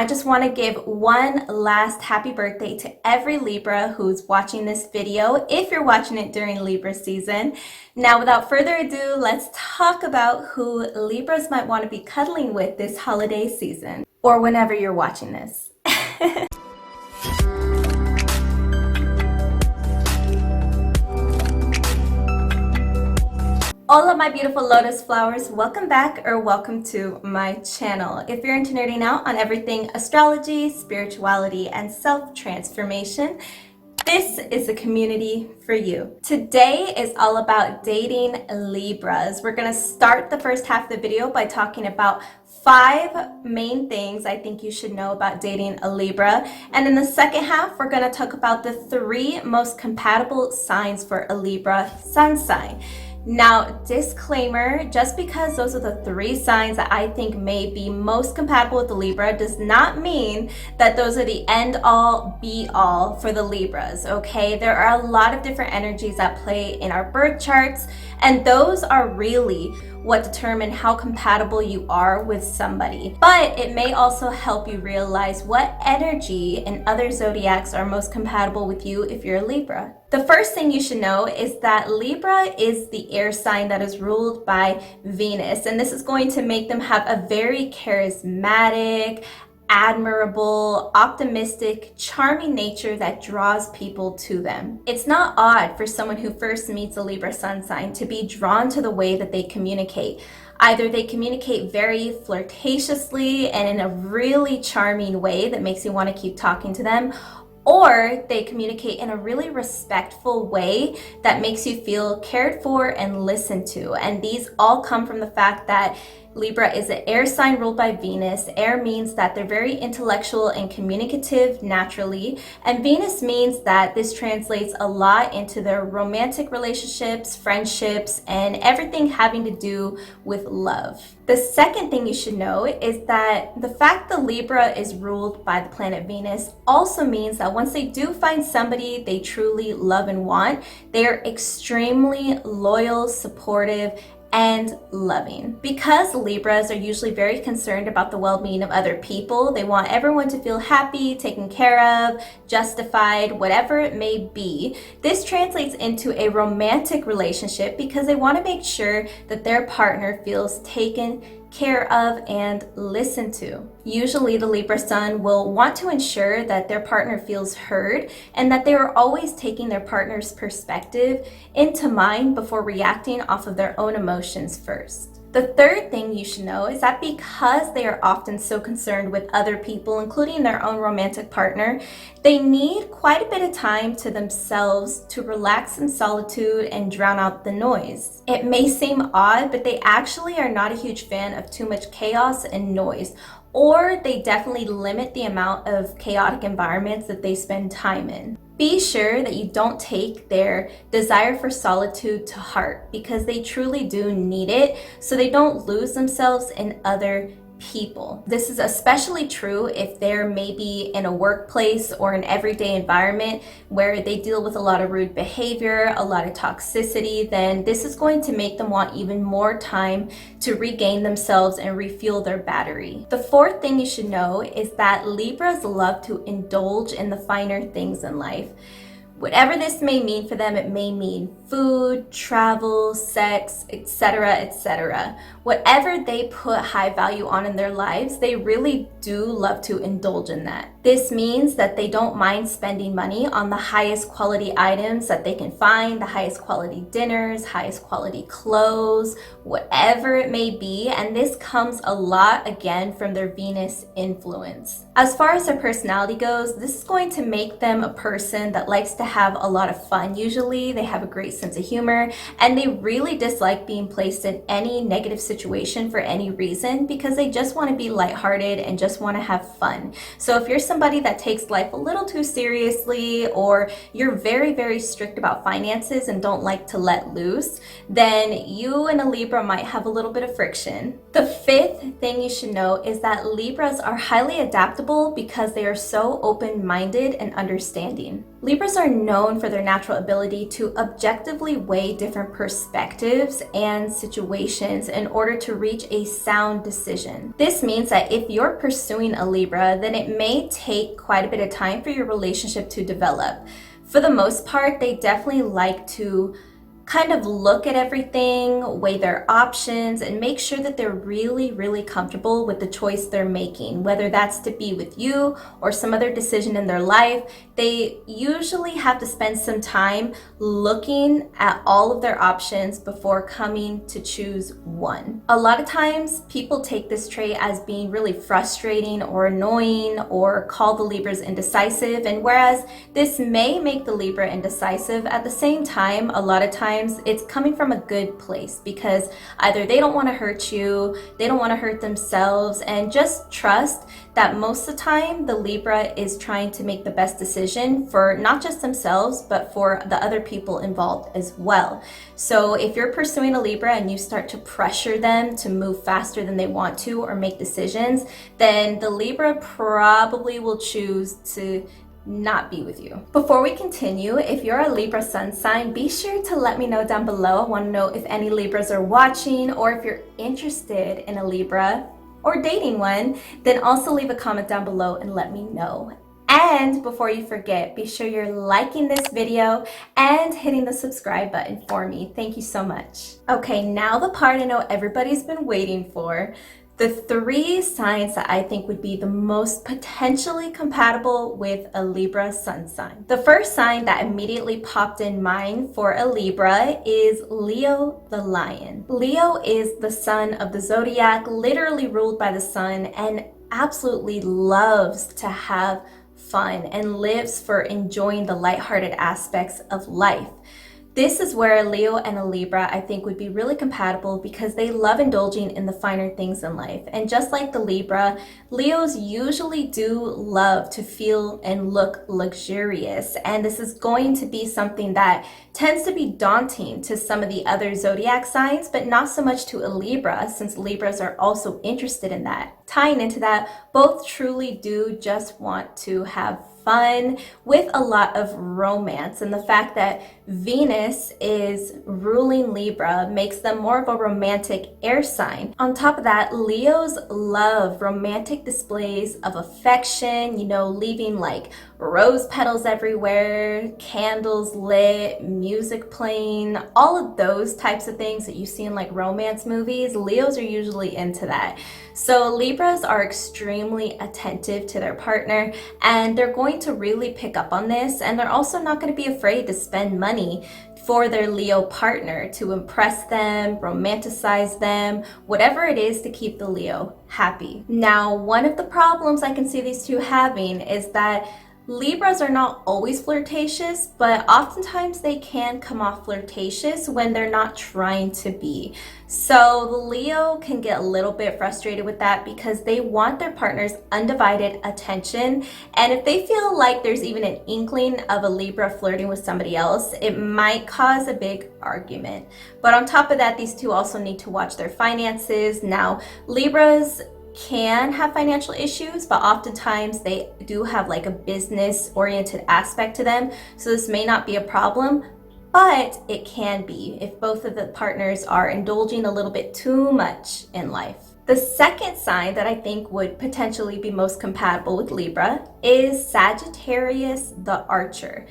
I just want to give one last happy birthday to every Libra who's watching this video, if you're watching it during Libra season. Now, without further ado, let's talk about who Libras might want to be cuddling with this holiday season, or whenever you're watching this. All of my beautiful lotus flowers, welcome back or welcome to my channel. If you're into nerding out on everything astrology, spirituality, and self-transformation, this is a community for you. Today is all about dating Libras. We're gonna start the first half of the video by talking about 5 main things I think you should know about dating a Libra. And in the second half, we're gonna talk about the 3 most compatible signs for a Libra sun sign. Now, disclaimer, just because those are the 3 signs that I think may be most compatible with the Libra does not mean that those are the end all be all for the Libras, okay? There are a lot of different energies at play in our birth charts, and those are really what determine how compatible you are with somebody. But it may also help you realize what energy and other zodiacs are most compatible with you if you're a Libra. The first thing you should know is that Libra is the air sign that is ruled by Venus, and this is going to make them have a very charismatic, admirable, optimistic, charming nature that draws people to them. It's not odd for someone who first meets a Libra sun sign to be drawn to the way that they communicate. Either they communicate very flirtatiously and in a really charming way that makes you want to keep talking to them, or they communicate in a really respectful way that makes you feel cared for and listened to. And these all come from the fact that Libra is an air sign ruled by Venus. Air means that they're very intellectual and communicative naturally, and Venus means that this translates a lot into their romantic relationships, friendships, and everything having to do with love. The second thing you should know is that the fact that Libra is ruled by the planet Venus also means that once they do find somebody they truly love and want, they're extremely loyal, supportive, and loving. Because Libras are usually very concerned about the well-being of other people, they want everyone to feel happy, taken care of, justified, whatever it may be. This translates into a romantic relationship because they want to make sure that their partner feels taken care of and listened to. Usually the Libra sun will want to ensure that their partner feels heard and that they are always taking their partner's perspective into mind before reacting off of their own emotions first. The third thing you should know is that because they are often so concerned with other people, including their own romantic partner, they need quite a bit of time to themselves to relax in solitude and drown out the noise. It may seem odd, but they actually are not a huge fan of too much chaos and noise, or they definitely limit the amount of chaotic environments that they spend time in. Be sure that you don't take their desire for solitude to heart because they truly do need it so they don't lose themselves in other people. This is especially true if they're maybe in a workplace or an everyday environment where they deal with a lot of rude behavior, a lot of toxicity. Then this is going to make them want even more time to regain themselves and refuel their battery. The fourth thing you should know is that Libras love to indulge in the finer things in life. Whatever this may mean for them, it may mean food, travel, sex, etc., etc. Whatever they put high value on in their lives, they really do love to indulge in that. This means that they don't mind spending money on the highest quality items that they can find, the highest quality dinners, highest quality clothes, whatever it may be, and this comes a lot again from their Venus influence. As far as their personality goes, this is going to make them a person that likes to have a lot of fun. Usually they have a great sense of humor, and they really dislike being placed in any negative situation for any reason because they just want to be lighthearted and just want to have fun. So if you're somebody that takes life a little too seriously, or you're very, very strict about finances and don't like to let loose, then you and a Libra might have a little bit of friction. The fifth thing you should know is that Libras are highly adaptable because they are so open-minded and understanding. Libras are known for their natural ability to objectively weigh different perspectives and situations in order to reach a sound decision. This means that if you're pursuing a Libra, then it may take quite a bit of time for your relationship to develop. For the most part, they definitely like to kind of look at everything, weigh their options, and make sure that they're really comfortable with the choice they're making, whether that's to be with you or some other decision in their life. They usually have to spend some time looking at all of their options before coming to choose one. A lot of times people take this trait as being really frustrating or annoying, or call the Libras indecisive, and whereas this may make the Libra indecisive, at the same time, a lot of times it's coming from a good place, because either they don't want to hurt you, they don't want to hurt themselves, and just trust that most of the time the Libra is trying to make the best decision for not just themselves, but for the other people involved as well. So if you're pursuing a Libra and you start to pressure them to move faster than they want to or make decisions, then the Libra probably will choose to not be with you. Before we continue, if you're a Libra sun sign, be sure to let me know down below. I want to know if any Libras are watching, or if you're interested in a Libra or dating one, then also leave a comment down below and let me know. And before you forget, be sure you're liking this video and hitting the subscribe button for me. Thank you so much. Okay, now the part I know everybody's been waiting for. The 3 signs that I think would be the most potentially compatible with a Libra sun sign. The first sign that immediately popped in mind for a Libra is Leo the lion. Leo is the sun of the Zodiac, literally ruled by the sun, and absolutely loves to have fun and lives for enjoying the lighthearted aspects of life. This is where a Leo and a Libra, I think, would be really compatible, because they love indulging in the finer things in life. And just like the Libra, Leos usually do love to feel and look luxurious. And this is going to be something that tends to be daunting to some of the other zodiac signs, but not so much to a Libra, since Libras are also interested in that. Tying into that, both truly do just want to have fun with a lot of romance, and the fact that Venus is ruling Libra makes them more of a romantic air sign. On top of that, Leos love romantic displays of affection, you know, leaving like rose petals everywhere, candles lit, music playing, all of those types of things that you see in like romance movies. Leos are usually into that. So Libras are extremely attentive to their partner, and they're going to really pick up on this, and they're also not going to be afraid to spend money for their Leo partner to impress them, romanticize them, whatever it is to keep the Leo happy. Now, one of the problems I can see these two having is that Libras are not always flirtatious, but oftentimes they can come off flirtatious when they're not trying to be. So the Leo can get a little bit frustrated with that, because they want their partner's undivided attention. And if they feel like there's even an inkling of a Libra flirting with somebody else, it might cause a big argument. But on top of that, these two also need to watch their finances. Now, Libras can have financial issues, but oftentimes they do have like a business oriented aspect to them, so this may not be a problem, but it can be if both of the partners are indulging a little bit too much in life. The second sign that I think would potentially be most compatible with Libra is Sagittarius the Archer.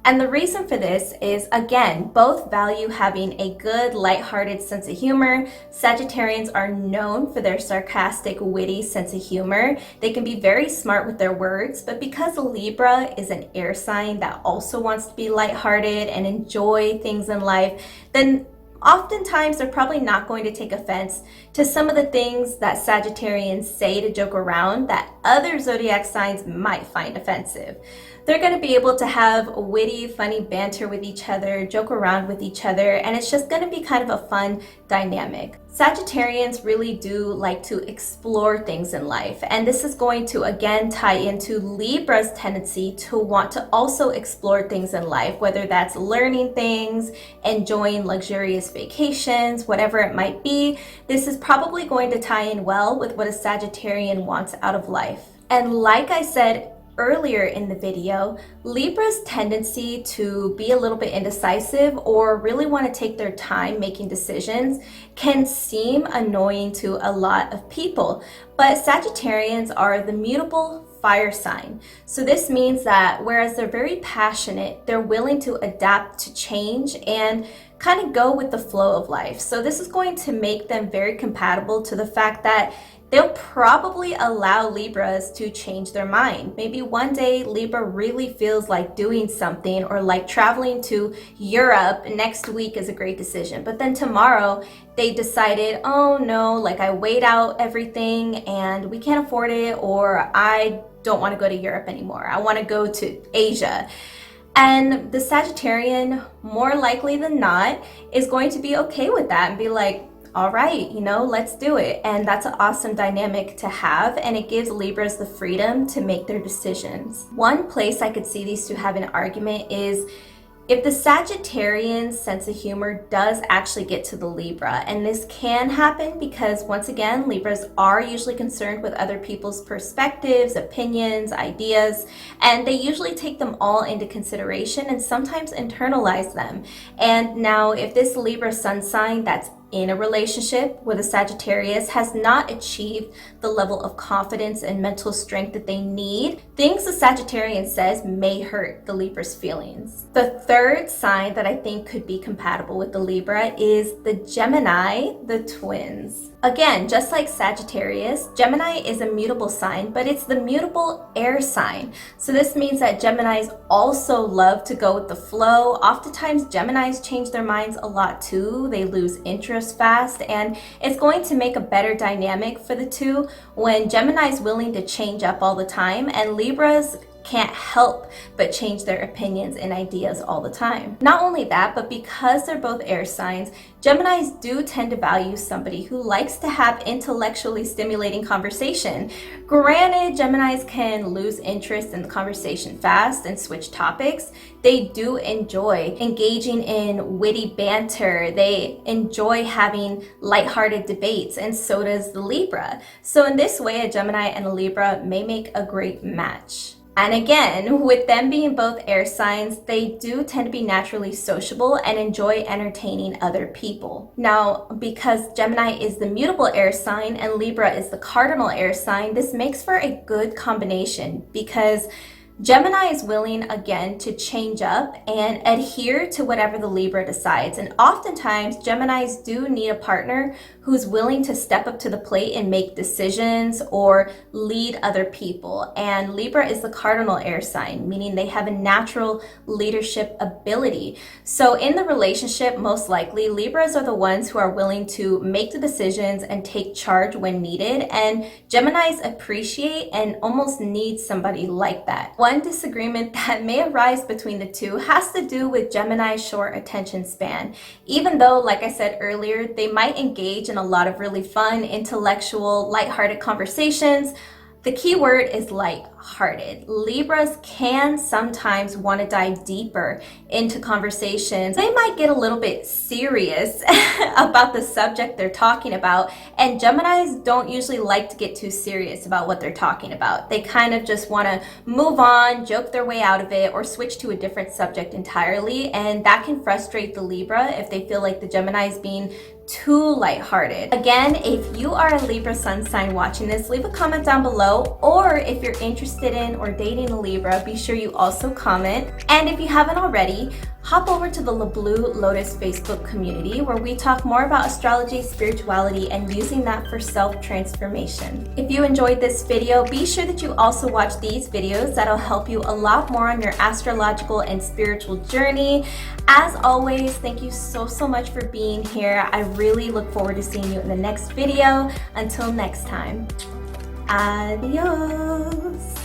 And the reason for this is, again, both value having a good, lighthearted sense of humor. Sagittarians are known for their sarcastic, witty sense of humor. They can be very smart with their words, but because Libra is an air sign that also wants to be lighthearted and enjoy things in life, then oftentimes they're probably not going to take offense to some of the things that Sagittarians say to joke around that other zodiac signs might find offensive. They're going to be able to have witty, funny banter with each other, joke around with each other, and it's just going to be kind of a fun dynamic. Sagittarians really do like to explore things in life, and this is going to again tie into Libra's tendency to want to also explore things in life, whether that's learning things, enjoying luxurious vacations, whatever it might be. This is probably going to tie in well with what a Sagittarian wants out of life. And like I said earlier in the video, Libra's tendency to be a little bit indecisive or really want to take their time making decisions can seem annoying to a lot of people. But Sagittarians are the mutable fire sign. So this means that whereas they're very passionate, they're willing to adapt to change and kind of go with the flow of life. So this is going to make them very compatible to the fact that they'll probably allow Libras to change their mind. Maybe one day Libra really feels like doing something, or like traveling to Europe next week is a great decision. But then tomorrow they decided, oh no, like I weighed out everything and we can't afford it, or I don't want to go to Europe anymore. I want to go to Asia. And the Sagittarian, more likely than not, is going to be okay with that and be like, all right, let's do it. And that's an awesome dynamic to have, and it gives Libras the freedom to make their decisions. One place I could see these two have an argument is if the Sagittarian's sense of humor does actually get to the Libra. And this can happen because, once again, Libras are usually concerned with other people's perspectives, opinions, ideas, and they usually take them all into consideration and sometimes internalize them. And now, if this Libra sun sign that's in a relationship with a Sagittarius has not achieved the level of confidence and mental strength that they need, things the Sagittarian says may hurt the Libra's feelings. The third sign that I think could be compatible with the Libra is the Gemini, the twins. Again, just like Sagittarius, Gemini is a mutable sign, but it's the mutable air sign. So this means that Geminis also love to go with the flow. Oftentimes, Geminis change their minds a lot too. They lose interest fast, and it's going to make a better dynamic for the two when Gemini's willing to change up all the time and Libras can't help but change their opinions and ideas all the time. Not only that, but because they're both air signs, Geminis do tend to value somebody who likes to have intellectually stimulating conversation. Granted, Geminis can lose interest in the conversation fast and switch topics. They do enjoy engaging in witty banter. They enjoy having lighthearted debates, and so does the Libra. So in this way, a Gemini and a Libra may make a great match. And again, with them being both air signs, they do tend to be naturally sociable and enjoy entertaining other people. Now, because Gemini is the mutable air sign and Libra is the cardinal air sign, this makes for a good combination because Gemini is willing, again, to change up and adhere to whatever the Libra decides. And oftentimes, Geminis do need a partner who's willing to step up to the plate and make decisions or lead other people. And Libra is the cardinal air sign, meaning they have a natural leadership ability. So in the relationship, most likely, Libras are the ones who are willing to make the decisions and take charge when needed. And Geminis appreciate and almost need somebody like that. One disagreement that may arise between the two has to do with Gemini's short attention span. Even though, like I said earlier, they might engage in a lot of really fun, intellectual, lighthearted conversations, the key word is lighthearted. Libras can sometimes want to dive deeper into conversations. They might get a little bit serious about the subject they're talking about, and Geminis don't usually like to get too serious about what they're talking about. They kind of just want to move on, joke their way out of it, or switch to a different subject entirely, and that can frustrate the Libra if they feel like the Gemini is being too lighthearted. Again, if you are a Libra sun sign watching this, leave a comment down below, or if you're interested in or dating a Libra, be sure you also comment. And if you haven't already, hop over to the LaBlue Lotus Facebook community where we talk more about astrology, spirituality, and using that for self-transformation. If you enjoyed this video, be sure that you also watch these videos that'll help you a lot more on your astrological and spiritual journey. As always, thank you so much for being here. I really look forward to seeing you in the next video. Until next time, adios.